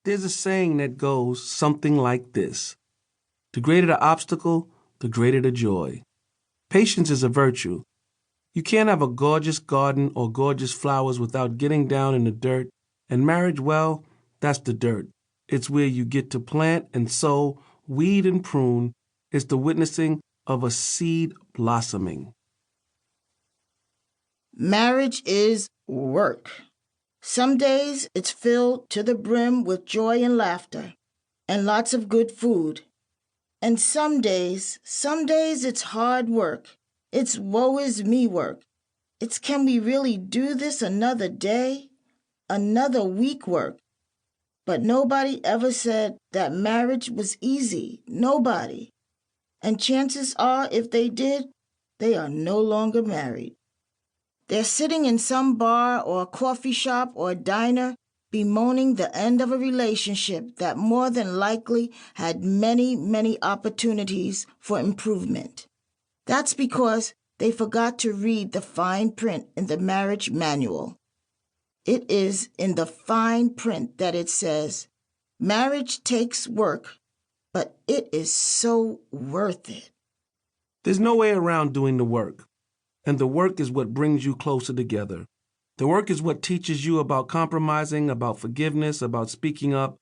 There's a saying that goes something like this: the greater the obstacle, the greater the joy. Patience is a virtue. You can't have a gorgeous garden or gorgeous flowers without getting down in the dirt, and marriage, well, that's the dirt. It's where you get to plant and sow, weed and prune. It's the witnessing of a seed blossoming. Marriage is work. Some days it's filled to the brim with joy and laughter and lots of good food. And some days it's hard work. It's woe is me work. It's can we really do this another day, another week work. But nobody ever said that marriage was easy. Nobody. And chances are, if they did, they are no longer married. They're sitting in some bar or a coffee shop or a diner bemoaning the end of a relationship that more than likely had many, many opportunities for improvement. That's because they forgot to read the fine print in the marriage manual. It is in the fine print that it says, marriage takes work, but it is so worth it. There's no way around doing the work, and the work is what brings you closer together. The work is what teaches you about compromising, about forgiveness, about speaking up,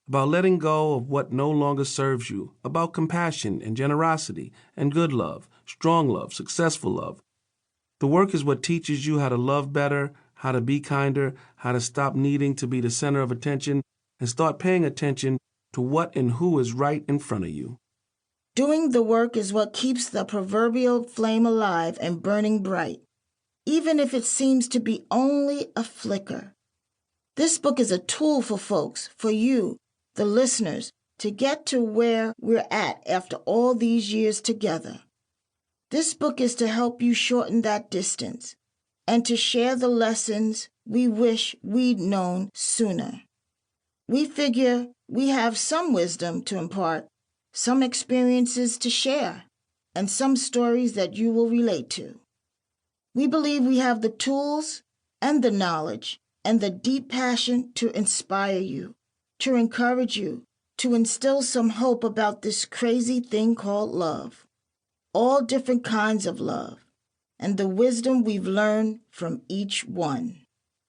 about letting go of what no longer serves you, about compassion and generosity and good love, strong love, successful love. The work is what teaches you how to love better, how to be kinder, how to stop needing to be the center of attention, and start paying attention to what and who is right in front of you. Doing the work is what keeps the proverbial flame alive and burning bright, even if it seems to be only a flicker. This book is a tool for folks, for you, the listeners, to get to where we're at after all these years together. This book is to help you shorten that distance and to share the lessons we wish we'd known sooner. We figure we have some wisdom to impart, some experiences to share, and some stories that you will relate to. We believe we have the tools and the knowledge and the deep passion to inspire you, to encourage you, to instill some hope about this crazy thing called love. All different kinds of love, and the wisdom we've learned from each one.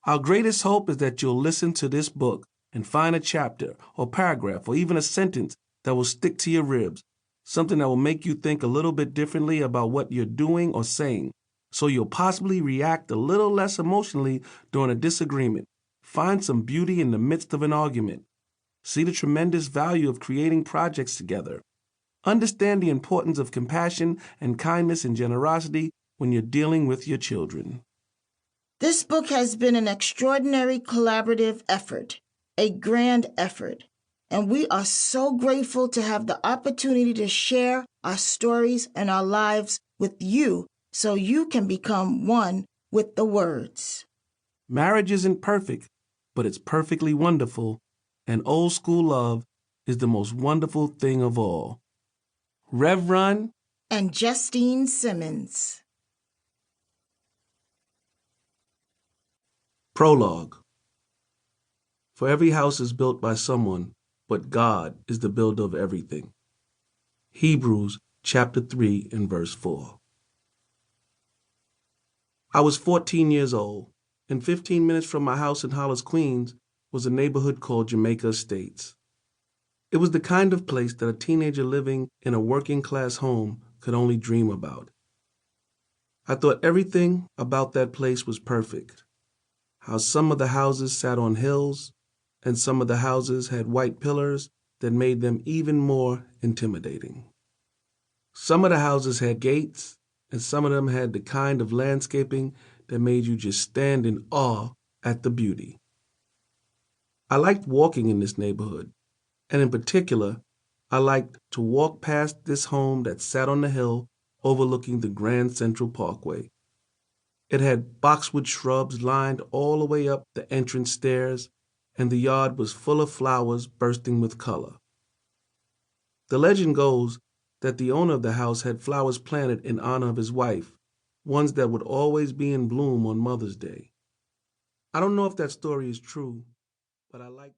Our greatest hope is that you'll listen to this book and find a chapter or paragraph or even a sentence that will stick to your ribs, something that will make you think a little bit differently about what you're doing or saying, so you'll possibly react a little less emotionally during a disagreement, find some beauty in the midst of an argument, see the tremendous value of creating projects together, understand the importance of compassion and kindness and generosity when you're dealing with your children. This book has been an extraordinary collaborative effort, a grand effort, and we are so grateful to have the opportunity to share our stories and our lives with you so you can become one with the words. Marriage isn't perfect, but it's perfectly wonderful, and old school love is the most wonderful thing of all. Rev Run and Justine Simmons. Prologue. For every house is built by someone, but God is the builder of everything. Hebrews chapter 3 and verse 4. I was 14 years old, and 15 minutes from my house in Hollis, Queens, was a neighborhood called Jamaica Estates. It was the kind of place that a teenager living in a working-class home could only dream about. I thought everything about that place was perfect. How some of the houses sat on hills, and some of the houses had white pillars that made them even more intimidating. Some of the houses had gates, and some of them had the kind of landscaping that made you just stand in awe at the beauty. I liked walking in this neighborhood. And in particular, I liked to walk past this home that sat on the hill overlooking the Grand Central Parkway. It had boxwood shrubs lined all the way up the entrance stairs, and the yard was full of flowers bursting with color. The legend goes that the owner of the house had flowers planted in honor of his wife, ones that would always be in bloom on Mother's Day. I don't know if that story is true, but I like